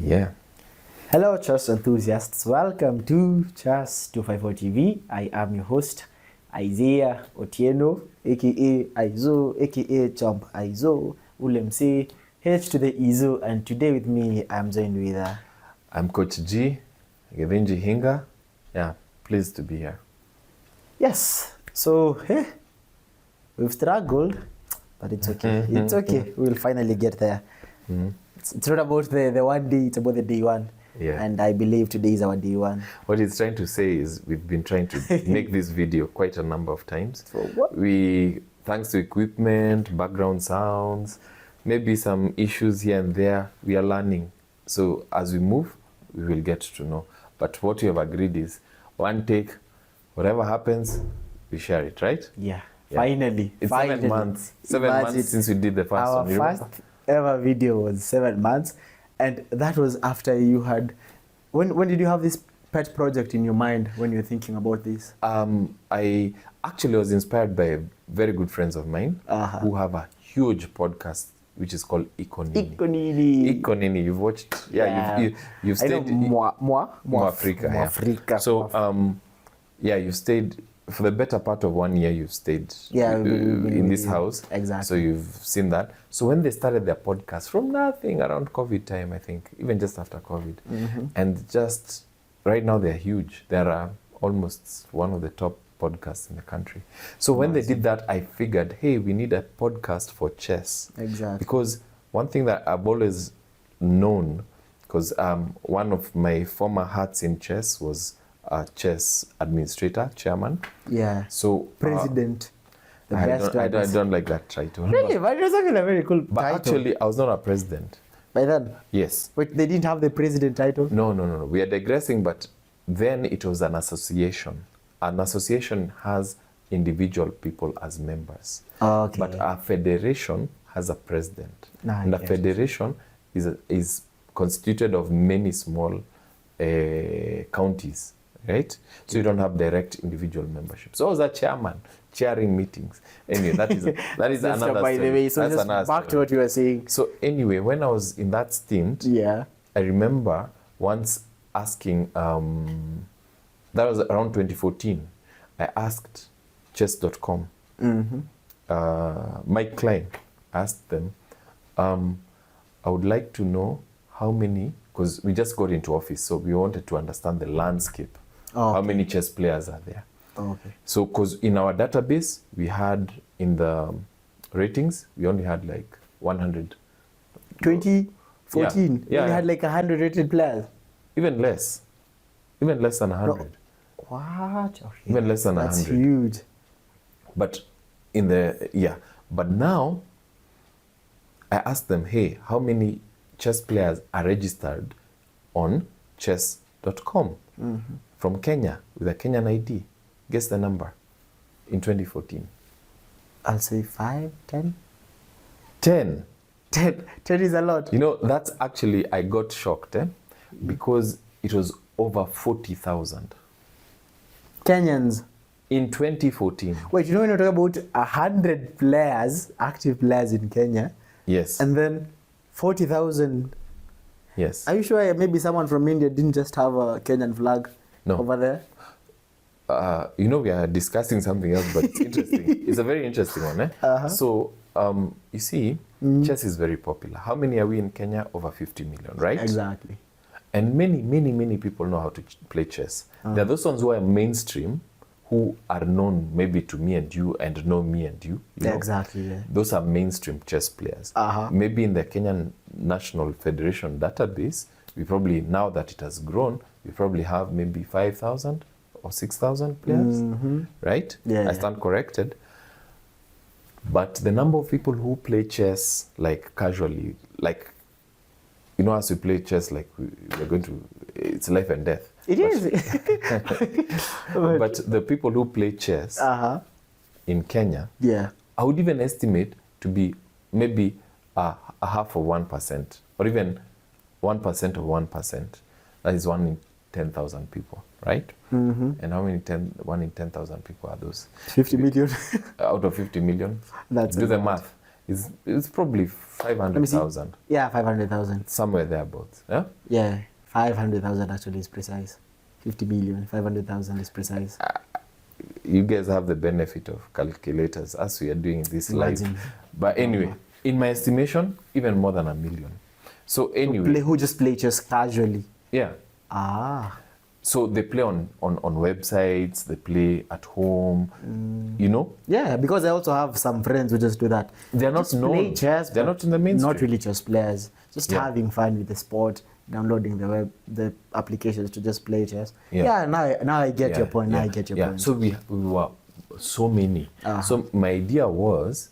Yeah. Hello, chess enthusiasts. Welcome to Chess254TV. I am your host, Isaiah Otieno, aka Izzo, aka Chomp Izzo, Ulemse, H to the Izzo, and today with me, I'm joined with I'm Coach G, Gevinji Hinga. Yeah, pleased to be here. Yes. So, hey, we've struggled, but it's okay. It's okay. We'll finally get there. It's not about the one day, it's about the day one. Yeah. And I believe today is our day one. What he's trying to say is we've been trying to make this video quite a number of times. For what? Thanks to equipment, background sounds, maybe some issues here and there, we are learning. So as we move, we will get to know. But what we have agreed is one take, whatever happens, we share it, right? Yeah. Yeah. Finally. It's finally. 7 months. 7 months since we did the first Our one. You remember? first ever video was 7 months, and that was after you had. When did you have this pet project in your mind when you were thinking about this? I actually was inspired by very good friends of mine who have a huge podcast which is called Ikonini. Ikonini, you've watched? Yeah. You've I know stayed. Mo Africa. Mo Yeah. Africa. So yeah, you stayed for the better part of 1 year. You've stayed in this house. Exactly. So you've seen that. So when they started their podcast from nothing around COVID time, I think, even just after COVID, and just right now they're huge. They're almost one of the top podcasts in the country. So when they did that, I figured, hey, we need a podcast for chess. Exactly. Because one thing that I've always known, because one of my former hats in chess was a chess administrator, chairman. Yeah. So President. The best. I don't like that title. Really? But it was actually a very cool But title. actually, I was not a president. By then? Yes. Wait, they didn't have the president title? No. We are digressing, but then it was an association. An association has individual people as members. Okay. But a federation has a president. And a Yes. federation is constituted of many small counties, right? So you don't have direct individual membership. So I was a chairman, chairing meetings. Anyway, that is That's another by story. the way, so That's just another back to story. what you were saying. So anyway, when I was in that stint, Yeah. I remember once asking, that was around 2014, I asked Chess.com, Mike Klein, asked them, I would like to know how many, because we just got into office, so we wanted to understand the landscape. How many chess players are there? Okay. So, because in our database, we had in the ratings, we only had like 100. 2014, Yeah. we had like 100 rated players. Even less than 100. What? Okay. Even less than That's 100. huge. But but now I asked them, hey, how many chess players are registered on chess.com from Kenya with a Kenyan ID? Guess the number in 2014. I'll say 5, 10. 10. 10 is a lot. You know, that's actually, I got shocked because it was over 40,000 Kenyans. in 2014. Wait, you know when you're talking about 100 players, active players in Kenya, Yes. and then 40,000. Yes. Are you sure maybe someone from India didn't just have a Kenyan flag over there? You know, we are discussing something else, but it's interesting. It's a very interesting one. So, you see, chess is very popular. How many are we in Kenya? Over 50 million, right? Exactly. And many people know how to play chess. There are those ones who are mainstream, who are known maybe to me and you and know me and you. You know? Exactly, yeah. Those are mainstream chess players. Maybe in the Kenyan National Federation database, we probably, now that it has grown, we probably have maybe 5,000 or 6,000 players, right? Yeah, I stand corrected. But the number of people who play chess like casually, like, you know, as we play chess, like we're going to, it's life and death. It is. But the people who play chess in Kenya, Yeah. I would even estimate to be maybe a half of 1%, or even 1% of 1%. That is 1 in 10,000 people, right? And how many 1 in 10,000 people are those? 50 million. Out of 50 million? That's Do a the lot. math. It's probably 500,000. Yeah, 500,000. Somewhere thereabouts. Yeah? Yeah, 500,000 actually is precise. 50 million, 500,000 is precise. You guys have the benefit of calculators as we are doing this Imagine. live. But anyway, in my estimation, even more than 1 million. So anyway. Who just play chess casually? Yeah. Ah. So they play on websites, they play at home, you know? Yeah, because I also have some friends who just do that. They're not just known. play chess, They're but not in the mainstream. Not really chess players. Just Yeah. having fun with the sport, downloading the applications to just play chess. Yeah. Now I get your point. Now I get your point. So we were so many. So my idea was,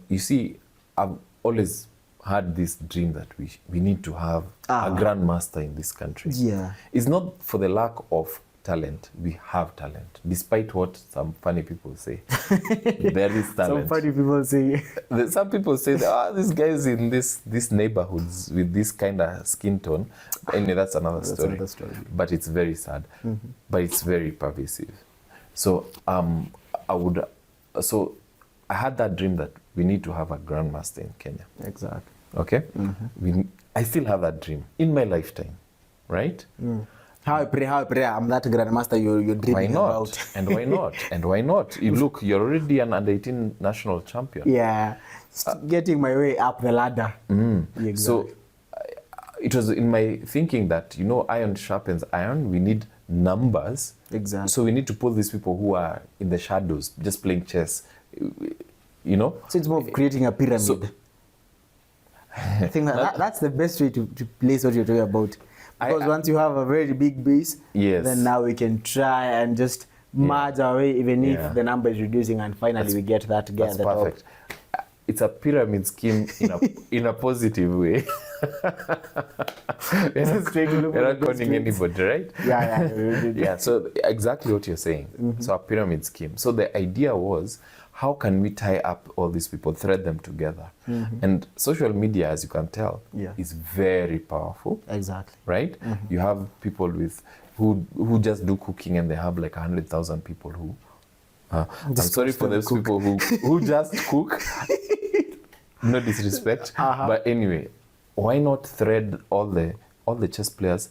you see, I've always had this dream that we need to have a grandmaster in this country. Yeah. It's not for the lack of talent. We have talent, despite what some funny people say. There is talent. Some funny people say. Some people say, this guy is in these neighborhoods with this kind of skin tone. Anyway, that's another story. But it's very sad. But it's very pervasive. So I had that dream that we need to have a grandmaster in Kenya. Exactly. Okay? I still have that dream in my lifetime, right? How I pray, I'm that grandmaster you're dreaming about. And why not? And why not? Look, you're already an under-18 national champion. Yeah. Getting my way up the ladder. Exactly. So it was in my thinking that, iron sharpens iron. We need numbers. Exactly. So we need to pull these people who are in the shadows, just playing chess, So it's more of creating a pyramid. So, I think that's the best way to place what you're talking about. Because once you have a very big base, then now we can try and just merge our way, even if the number is reducing, and finally we get that together. That's perfect. It's a pyramid scheme in a positive way. You're not conning anybody, right? Yeah. So exactly what you're saying. So a pyramid scheme. So the idea was, how can we tie up all these people, thread them together? And social media, as you can tell, is very powerful. Exactly. Right? You have people who just do cooking, and they have like 100,000 people who. I'm sorry for those people who just cook. No disrespect, but anyway, why not thread all the chess players?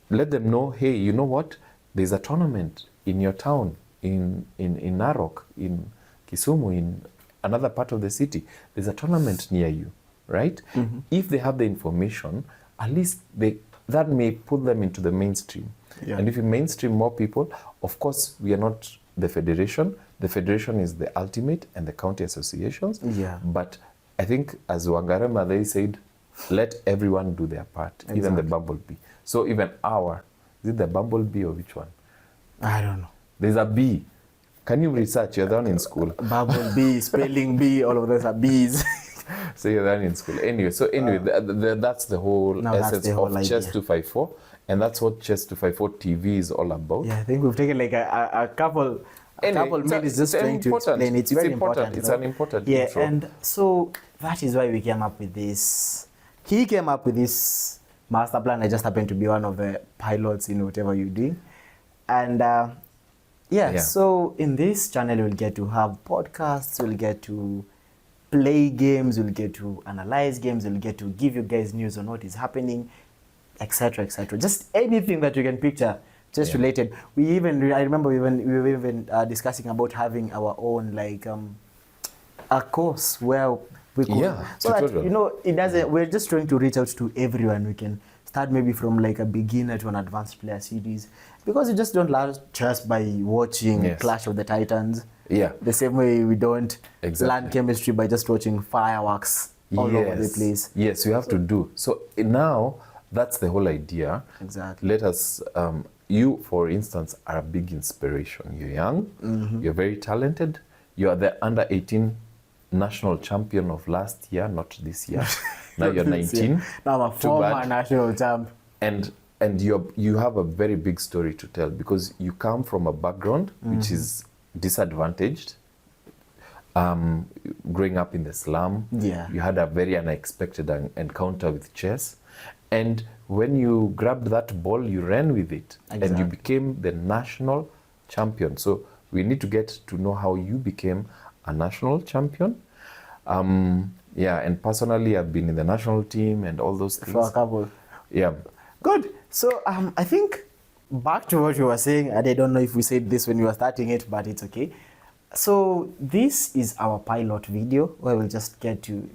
Let them know, hey, you know what? There's a tournament in your town, in Narok, in Kisumu, in another part of the city. There's a tournament near you, right? If they have the information, at least that may put them into the mainstream. And if you mainstream more people, of course, we are not the federation. The federation is the ultimate, and the county associations. But I think, as Wangarema, they said, let everyone do their part, even the bumblebee. So even is it the bumblebee or which one? I don't know. There's a bee. Can you research? You're down in school. Bumblebee, spelling bee, all of those are bees. So you're down in school. Anyway, that's the whole essence of Chess254. And that's what Chess254TV is all about. Yeah, I think we've taken like a couple minutes just trying to explain. It's very important. It's an important intro. And so that is why we came up with this. He came up with this master plan. I just happened to be one of the pilots in whatever you do. And so in this channel, we'll get to have podcasts, we'll get to play games, we'll get to analyze games, we'll get to give you guys news on what is happening, etc., etc. Just anything that you can picture, just related. I remember we were even discussing about having our own a course where we could, so that it doesn't. We're just trying to reach out to everyone. We can start maybe from like a beginner to an advanced player series, because you just don't learn chess by watching Clash of the Titans. The same way we don't learn chemistry by just watching fireworks all over the place. Yes, you have to do. So now that's the whole idea. Exactly. Let us, you, for instance, are a big inspiration. You're young, you're very talented, you are the under-18 national champion of last year, not this year. Now you're 19. Now I'm a former national champ. And you have a very big story to tell, because you come from a background which is disadvantaged. Growing up in the slum, you had a very unexpected encounter with chess. And when you grabbed that ball, you ran with it. And you became the national champion. So we need to get to know how you became a national champion. Yeah, and personally, I've been in the national team and all those things. For a couple. Yeah. Good. So I think back to what you were saying, and I don't know if we said this when we were starting it, but it's okay. So this is our pilot video where we'll just get to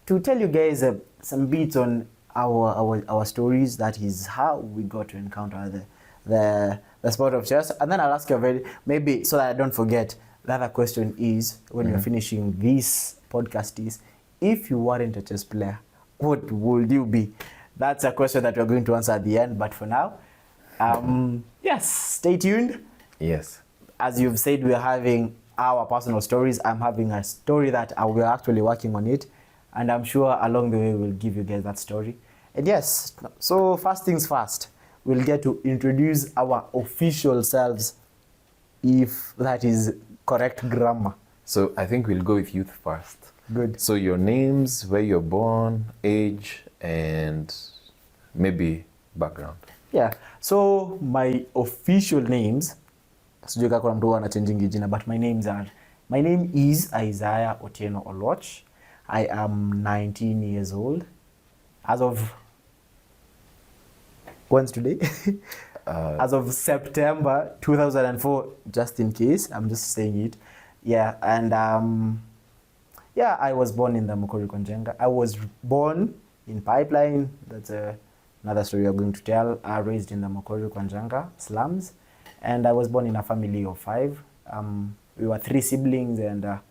tell you guys some bits on our stories. That is how we got to encounter the sport of chess, and then I'll ask you maybe so that I don't forget. The other question is, when you're finishing this podcast, is if you weren't a chess player, what would you be? That's a question that we're going to answer at the end. But for now, yes, stay tuned. Yes. As you've said, we're having our personal stories. I'm having a story that we're actually working on it, and I'm sure along the way we'll give you guys that story. And yes, so first things first, we'll get to introduce our official selves, if that is correct grammar. So I think we'll go with youth first. Good. So your names, where you're born, age, and maybe background. Yeah. So my official names, sijui kama kuna mtu anachangingi jina, but my name is Isaiah Otieno Oloch. I am 19 years old. As of when's today? As of September 2004, just in case, I'm just saying it. Yeah, and yeah, I was born in the Mukori Konjenga. I was born in Pipeline. That's another story we're going to tell. I raised in the Mukori Konjenga slums, and I was born in a family of 5. We were 3 siblings, and I'm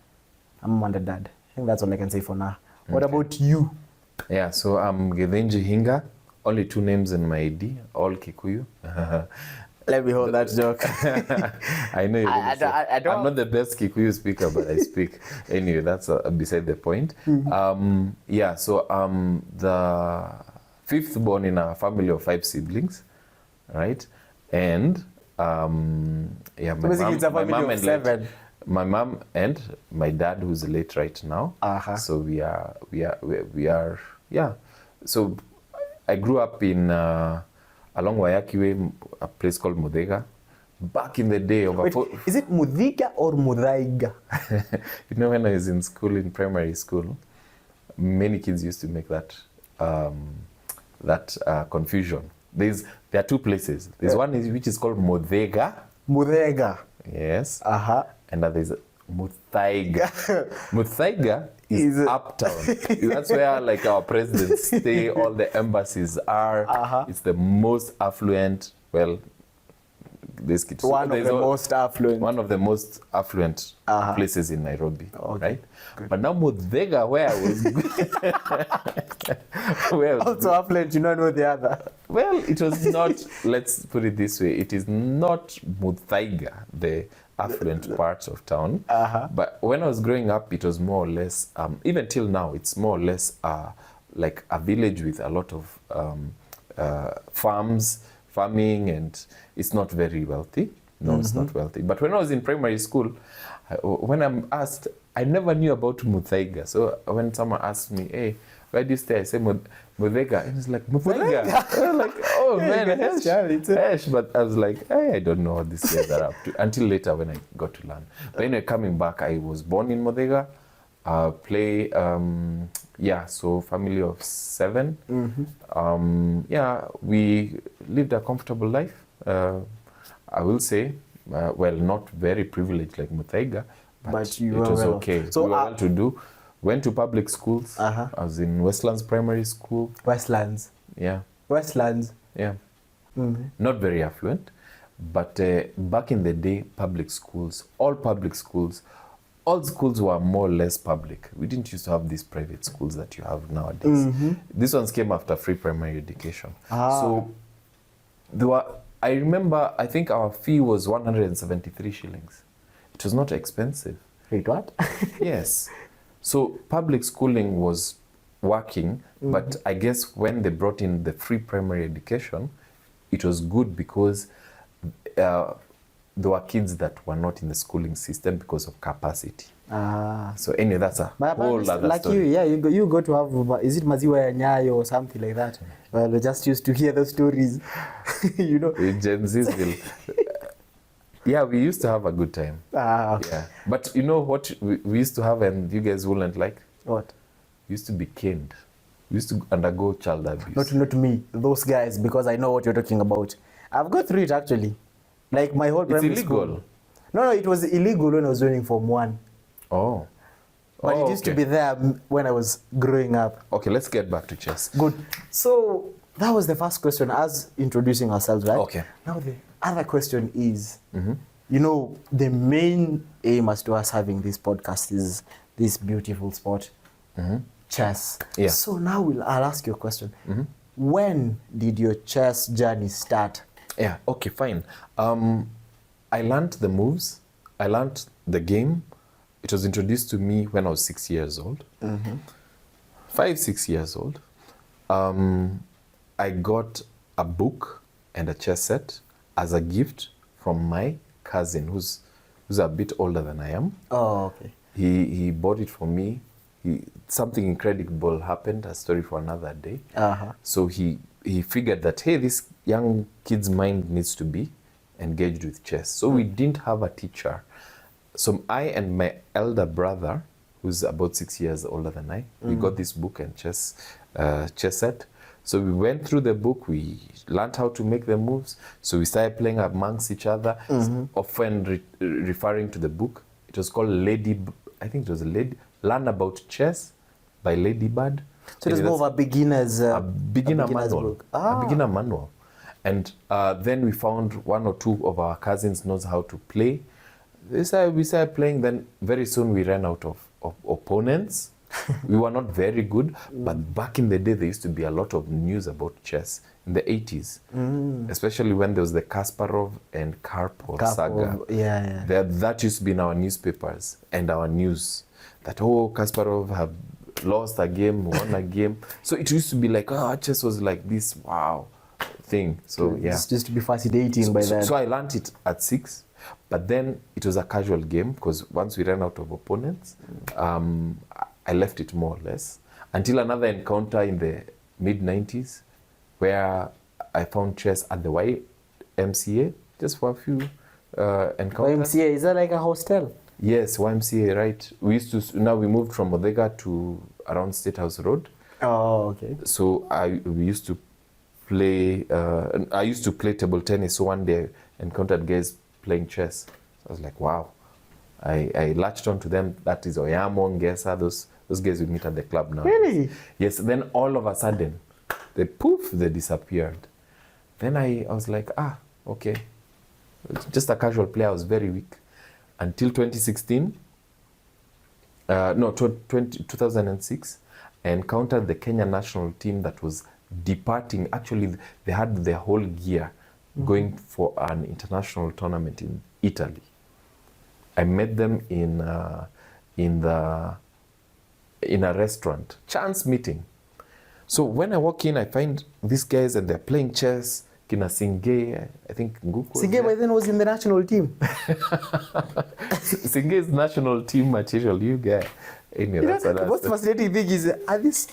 mom and dad. I think that's all I can say for now. What about you? Yeah, so I'm Gethenji Hinga. Only 2 names in my ID, all Kikuyu. Let me hold that joke. I know I'm not the best Kikuyu speaker, but I speak. Anyway, that's beside the point. Yeah, so I'm the 5th born in a family of 5 siblings, right? And yeah, my mom and my dad, who's late right now. So we are yeah. So I grew up in along Wayaki Way, a place called Muthaiga. Back in the day of is it Muthiga or Muthaiga? You know, when I was in school, in primary school, many kids used to make that confusion. There are 2 places. There's one which is called Muthaiga. Muthaiga. Yes. And there's Muthaiga. Muthaiga is uptown. That's where like our presidents stay, all the embassies are. It's the most affluent, well, this kid. One of the most affluent places in Nairobi, right? Good. But now Muthaiga, where I was also affluent, you don't know the other. Well, it was not, let's put it this way, it is not Muthaiga, the affluent parts of town. But when I was growing up, it was more or less, even till now, it's more or less like a village with a lot of farming, and it's not very wealthy. No, it's not wealthy. But when I was in primary school, when I'm asked, I never knew about Muthaiga. So when someone asked me, hey, where do you stay? I say Muthaiga. And it's like, Muthaiga? I was like, oh man, hesh. But I was like, hey, I don't know what these guys are up to. Until later when I got to learn. But anyway, coming back, I was born in Muthaiga. Yeah, so family of 7. Yeah, we lived a comfortable life. I will say, well, not very privileged like Muthaiga, but it was okay. So we were well to do. Went to public schools. I was in Westlands Primary School. Westlands? Yeah. Westlands? Yeah. Not very affluent, but back in the day, all schools were more or less public. We didn't used to have these private schools that you have nowadays. These ones came after free primary education. So I remember, I think our fee was 173 shillings. It was not expensive. Wait, what? Yes. So public schooling was working, but I guess when they brought in the free primary education, it was good because there were kids that were not in the schooling system because of capacity. So anyway, that's a whole other like story. You go to have, is it Maziwa ya Nyayo or something like that? Well, we just used to hear those stories, you know. Gen Z's will... Yeah, we used to have a good time. Okay. Yeah. But you know what we used to have and you guys wouldn't like? What? We used to be caned. We used to undergo child abuse. Not me, those guys, because I know what you're talking about. I've got through it actually. Like my whole It's primary illegal. school. No, it was illegal when I was joining Form 1. Oh. But it used to be there when I was growing up. Okay, let's get back to chess. Good. So that was the first question, as introducing ourselves, right? Okay. Now the other question is, you know, the main aim as to us having this podcast is this beautiful sport, chess. Yeah. So now I'll ask you a question. When did your chess journey start? Yeah, okay, fine. I learned the moves. I learned the game. It was introduced to me when I was 6 years old. 5, 6 years old. I got a book and a chess set as a gift from my cousin, who's a bit older than I am. Oh, okay. He bought it for me. Something incredible happened, a story for another day. So he figured that, hey, this young kid's mind needs to be engaged with chess. So we didn't have a teacher. So I and my elder brother, who's about 6 years older than I, we got this book and chess set. So we went through the book, we learned how to make the moves. So we started playing amongst each other, often referring to the book. It was called Learn About Chess by Ladybird. So it was more of a beginner's beginner manual. book. A beginner manual. And then we found one or two of our cousins knows how to play. We started playing, then very soon we ran out of opponents. We were not very good, but back in the day there used to be a lot of news about chess in the 80s, especially when there was the Kasparov and Karpov saga. Yeah. That used to be in our newspapers and our news, that, Kasparov have lost a game, won a game. So it used to be like, chess was like this, wow, thing. So yeah. It's just to be fascinating by that. So I learned it at 6, but then it was a casual game because once we ran out of opponents, I left it more or less until another encounter in the mid-90s where I found chess at the YMCA just for a few encounters. YMCA, is that like a hostel? Yes, YMCA, right. Now we moved from Odega to around State House Road. Oh, okay. So we used to play, I used to play table tennis. So one day I encountered guys playing chess. So I was like, wow. I latched on to them. That is Oyamo, Ngesa, those guys we meet at the club now. Really? Yes. Then all of a sudden, they disappeared. Then I was like, okay. Just a casual player. I was very weak. Until 2016, 2006, I encountered the Kenya national team that was departing. Actually, they had their whole gear going for an international tournament in Italy. I met them in a restaurant, chance meeting. So when I walk in, I find these guys and they're playing chess. Kina Singe, I think Nguko. Singe by then was in the national team. Singe's national team material, you guy. Anyway, that's what what's fascinating thing is at this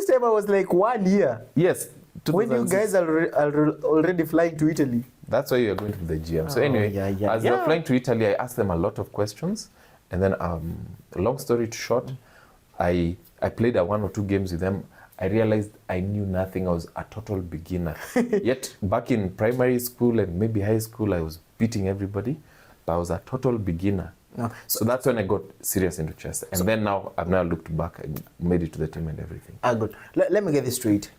time I was like 1 year. Yes. When you guys are already flying to Italy. That's why you're going to the GM. So anyway, as they're flying to Italy, I asked them a lot of questions. And then, long story short, I played 1 or 2 games with them. I realized I knew nothing. I was a total beginner. Yet back in primary school and maybe high school, I was beating everybody. But I was a total beginner. No. So that's when I got serious into chess. And then now, I've now looked back and made it to the team and everything. Good. Let me get this straight.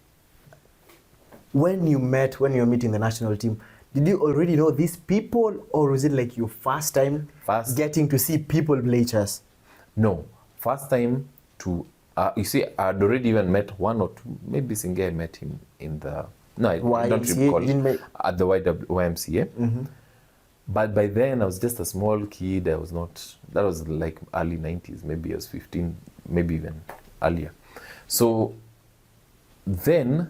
When you were meeting the national team, did you already know these people, or was it like your first time getting to see people play chess? No. First time to, you see, I'd already even met 1 or 2, maybe Singe, I met him in the, I don't recall, at the YMCA. But by then I was just a small kid. I was not, that was like early 90s, maybe I was 15, maybe even earlier. So then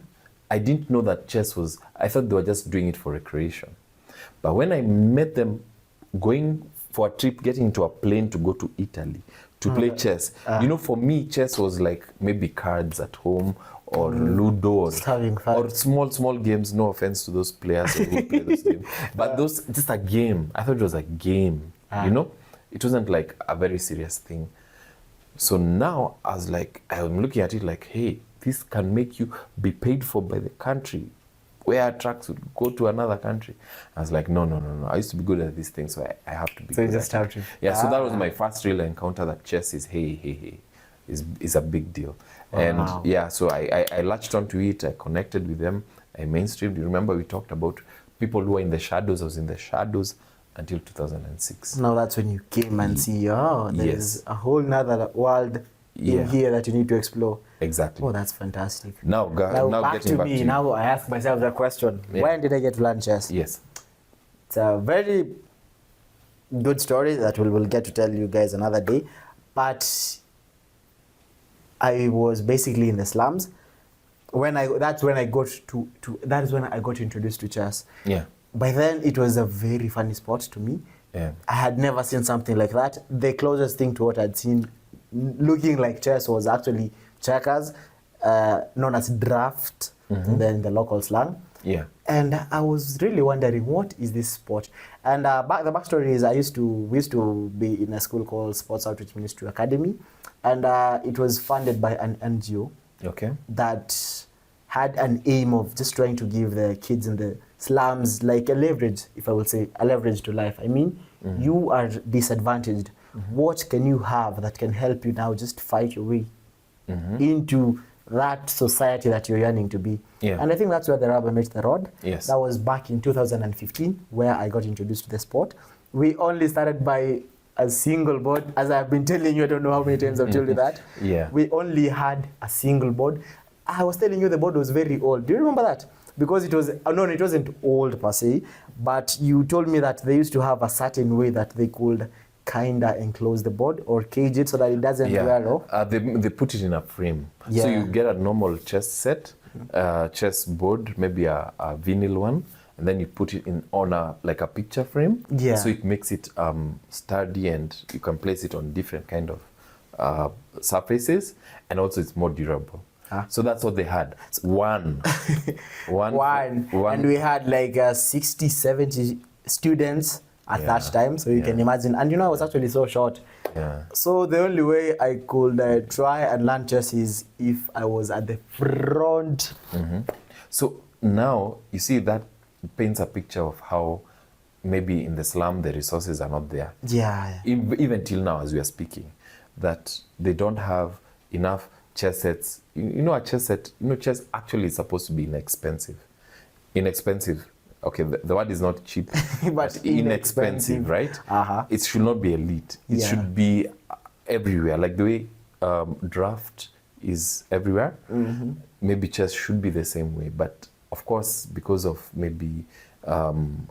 I didn't know that chess was, I thought they were just doing it for recreation. But when I met them going for a trip, getting into a plane to go to Italy to play chess, for me, chess was like maybe cards at home or Ludo or small games. No offense to those players who play those games. But those, just a game. I thought it was a game, It wasn't like a very serious thing. So now I'm looking at it like, hey, this can make you be paid for by the country, where tracks would go to another country. I was like, no. I used to be good at these things, so I have to be So good you just at have it. to. Yeah, so that was my first real encounter that chess is, hey, is a big deal. Wow. And yeah, so I latched onto it, I connected with them, I mainstreamed. You remember we talked about people who were in the shadows. I was in the shadows until 2006. Now that's when you came and see, there's a whole nother world in here that you need to explore. Exactly. Oh, that's fantastic. Now back to me. Now I ask myself the question, when did I get to learn chess? Yes. It's a very good story that we will get to tell you guys another day. But I was basically in the slums. That is when I got introduced to chess. Yeah. By then, it was a very funny sport to me. Yeah. I had never seen something like that. The closest thing to what I'd seen looking like chess was actually checkers, known as draft, in the local slang. Yeah. And I was really wondering, what is this sport? And the backstory is we used to be in a school called Sports Outreach Ministry Academy, and it was funded by an NGO. Okay. That had an aim of just trying to give the kids in the slums like a leverage, if I would say, a leverage to life. I mean, you are disadvantaged. What can you have that can help you now just fight your way into that society that you're yearning to be? Yeah. And I think that's where the rubber meets the road. Yes. That was back in 2015 where I got introduced to the sport. We only started by a single board. As I've been telling you, I don't know how many times I've told you that. Yeah. We only had a single board. I was telling you the board was very old. Do you remember that? Because it was, no, it wasn't old per se, but you told me that they used to have a certain way that they could kinda enclose the board or cage it so that it doesn't wear off. They put it in a frame. Yeah. So you get a normal chess set, chess board, maybe a vinyl one, and then you put it on a picture frame. Yeah. So it makes it sturdy, and you can place it on different kind of surfaces, and also it's more durable. So that's what they had. One. And we had 60, 70 students at that time. So you can imagine. And I was actually so short. Yeah. So the only way I could try and learn chess is if I was at the front. So now, you see, that paints a picture of how maybe in the slum the resources are not there. Yeah. Even till now, as we are speaking, that they don't have enough chess sets. A chess set, chess actually is supposed to be inexpensive. Okay, the word is not cheap, but inexpensive, right? It should not be elite. It should be everywhere. Like the way draft is everywhere, maybe chess should be the same way. But of course, because of maybe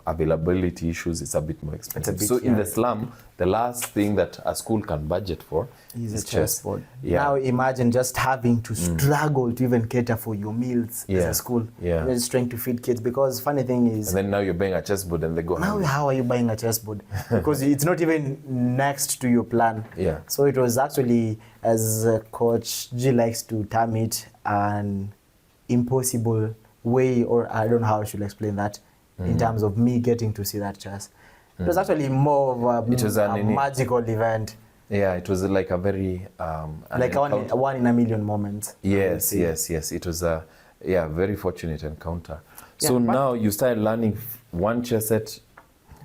availability issues, it's a bit more expensive. So in the slum, the last thing that a school can budget for is a chessboard. Yeah. Now imagine just having to struggle to even cater for your meals as a school. Yeah. You're just trying to feed kids, because funny thing is, and then now you're buying a chessboard and they go now hungry. How are you buying a chessboard? Because it's not even next to your plan. Yeah. So it was actually, as Coach G likes to term it, an impossible way, or I don't know how I should explain that, in terms of me getting to see that chess. It was actually more of a magical event. Yeah, it was like a very like a one in a million moment. Yes. It was a very fortunate encounter. So now you started learning one chess set.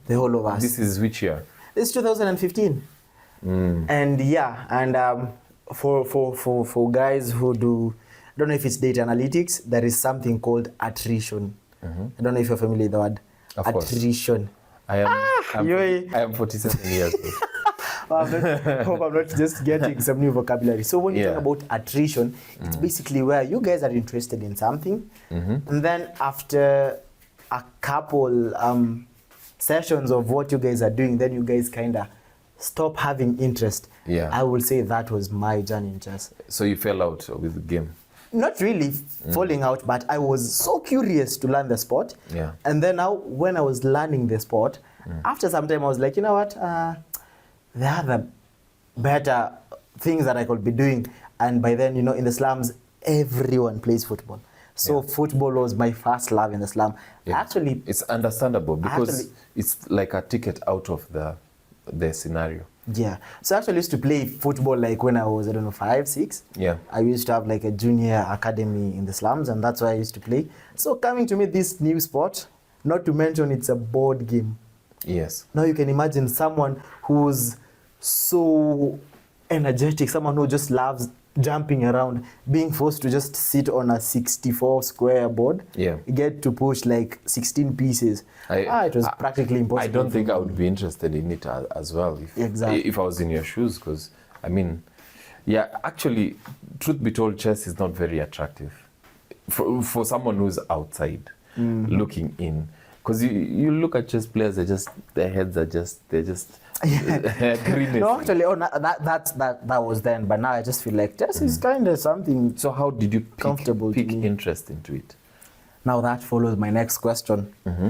The whole of us. This is which year? This is 2015. And for guys who do, I don't know if it's data analytics, there is something called attrition. I don't know if you're familiar with the word. Of course. Attrition. I am 47 years old. I hope I'm not just getting some new vocabulary. So when you talk about attrition, it's basically where you guys are interested in something, and then after a couple sessions of what you guys are doing, then you guys kind of stop having interest. Yeah. I will say that was my journey in chess. So you fell out with the game? Not really falling out, but I was so curious to learn the sport. Yeah. And then now, when I was learning the sport, after some time I was like, you know what? There are the better things that I could be doing. And by then, in the slums, everyone plays football. So football was my first love in the slum. Yeah. Actually, it's understandable because it's like a ticket out of the scenario. Yeah. So I actually used to play football like when I was, I don't know, 5, 6. Yeah. I used to have like a junior academy in the slums, and that's why I used to play. So coming to me, this new sport, not to mention it's a board game. Yes. Now you can imagine someone who's so energetic, someone who just loves jumping around, being forced to just sit on a 64 square board, Yeah. get to push like 16 pieces. It was practically impossible. I don't think I would be interested in it as well if I was in your shoes, because I mean, yeah, actually, truth be told, chess is not very attractive for someone who's outside looking in. Because you look at chess players, their heads are just greenish. No, actually, that was then, but now I just feel like chess is kind of something. So how did you pick to me. interest into it? Now that follows my next question. Mm-hmm.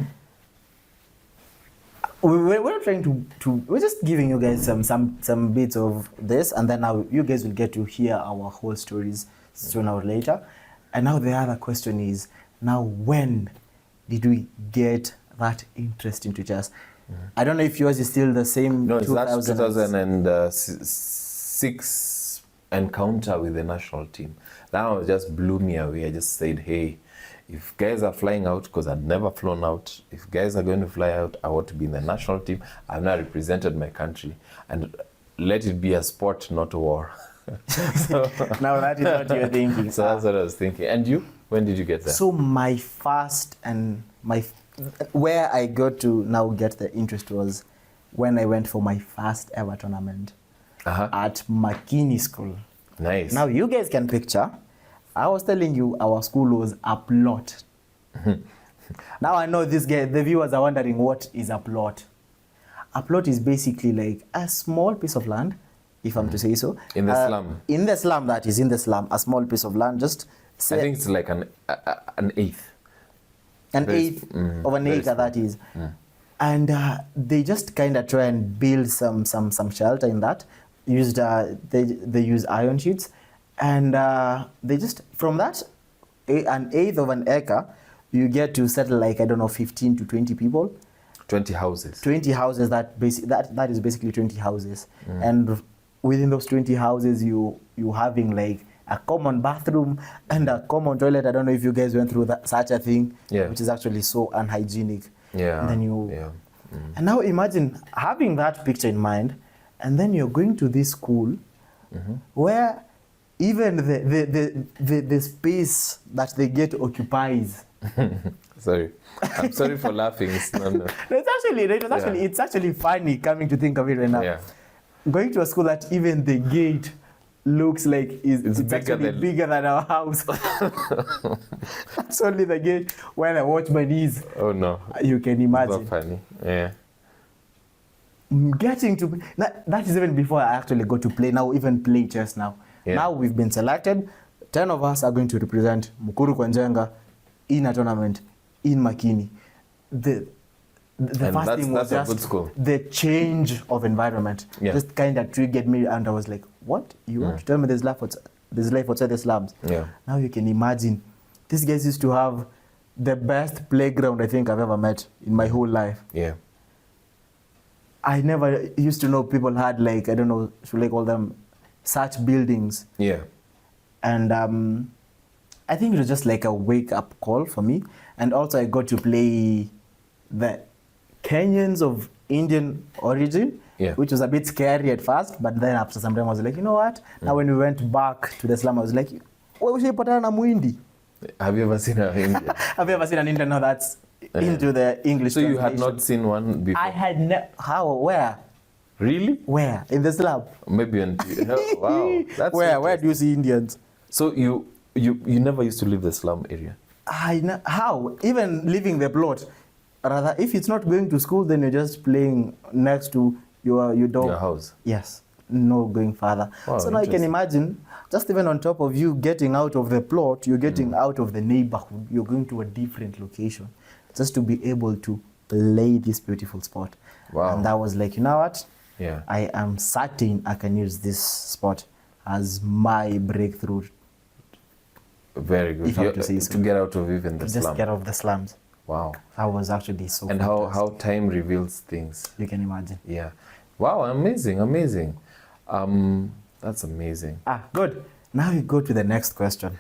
We're trying to we're just giving you guys some bits of this, and then now you guys will get to hear our whole stories sooner or later. And now the other question is, now when did we get that interest into chess? I don't know if yours is still the same. No, that's 2006 encounter with the national team. That one just blew me away. I just said, hey, if guys are flying out, because I'd never flown out, if guys are going to fly out, I want to be in the national team. I've now represented my country, and let it be a sport, not a war. So, now that is what you're thinking. So that's what I was thinking. And you? When did you get there? So my first and where I got to now get the interest was when I went for my first ever tournament at Makini School. Nice. Now you guys can picture. I was telling you our school was a plot. Now I know the viewers are wondering what is a plot. A plot is basically like a small piece of land, if I'm to say so. In the slum. In the slum, that is in the slum, a small piece of land. Just I think it's like an eighth. An eighth of an acre, that is. And they just kind of try and build some shelter in that. They use iron sheets, and they just, from that, an eighth of an acre, you get to settle like, I don't know, 15 to 20 people. 20 houses. 20 houses, that is basically 20 houses. And within those 20 houses, you having like a common bathroom and a common toilet. I don't know if you guys went through such a thing, which is actually so unhygienic. Yeah. And then and now imagine having that picture in mind, and then you're going to this school where even the space that they get occupies. Sorry, I'm sorry for laughing. No. It's actually funny coming to think of it right now. Yeah. Going to a school that even the gate looks like it's actually bigger than our house. That's only the gate where I watch my knees. Oh no. You can imagine. It's not funny. Yeah. Getting to that is even before I actually got to play. Now even play chess now. Yeah. Now we've been selected. 10 of us are going to represent Mukuru Kwanjenga in a tournament in Makini. The first thing was just the change of environment. Just kind of triggered me, and I was like, what? You want to tell me there's life outside the slums? Yeah. Now you can imagine. These guys used to have the best playground I think I've ever met in my whole life. Yeah. I never used to know people had like, I don't know, should I call them such buildings? Yeah. And I think it was just like a wake-up call for me. And also I got to play the Kenyans of Indian origin, which was a bit scary at first, but then after some time I was like, you know what? Now when we went back to the slum, I was like, what was na Muindi? Have you ever seen an Indian? Have you ever seen an Indian? No, that's into the English. So you had not seen one before? I had how? Where? Really? Where? In the slum? Maybe on wow. That's where do you see Indians? So you never used to leave the slum area? How? Even leaving the plot. Rather, if it's not going to school, then you're just playing next to your dog. Your house. Yes. No going further. Wow, so now you can imagine, just even on top of you getting out of the plot, you're getting out of the neighborhood, you're going to a different location just to be able to play this beautiful sport. Wow. And that was like, you know what? Yeah. I am certain I can use this sport as my breakthrough. Very good. To get out of even the slum. Just get out of the slums. Wow. That was actually so And how time reveals things. You can imagine. Yeah. Wow, amazing, amazing. That's amazing. Good. Now we go to the next question.